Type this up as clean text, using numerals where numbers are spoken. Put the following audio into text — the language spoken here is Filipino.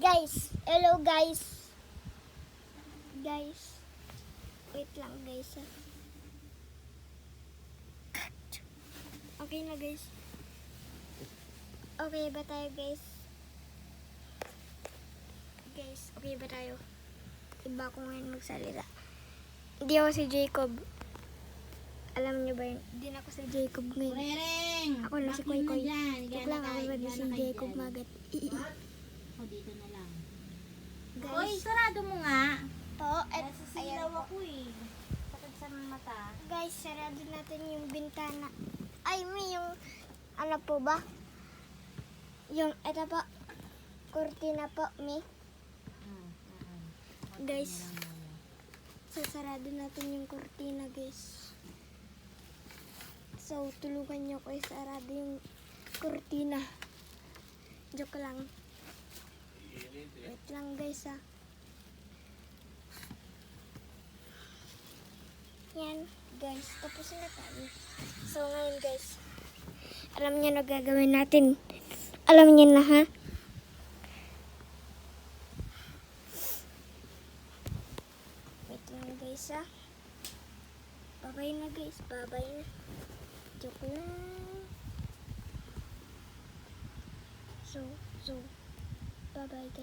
Guys, hello guys. Guys, wait lang guys. Okay na guys. Okay ba tayo guys? Guys, okay ba tayo? Iba ko ngayon magsalita. Hindi ako si Jacob. Alam niyo ba yun? Hindi na ako si Jacob ngayon. Rereng! Ako na si Koy Koy. Joke lang, ako ba si Jacob Magat. O, dito na lang. Guys. Hoy, sarado mo nga. Po, at Nasisilaw ako eh. Sakit sa mata. guys, sarado natin yung bintana. Ay, may yung, ano po ba? Yung, eto po, kurtina po, may. Guys, sasarado natin yung kurtina, guys. So, tulungan nyo ko isarado yung kurtina. Joke lang. Wait lang, guys, ah. Yan, guys, tapos na tayo. So, ngayon, guys, alam niyo na gagawin natin. Alam niyo na, ha? Wait lang, guys, ha? Babay na, guys. Babay na. Joke lang. So, bye-bye, guys.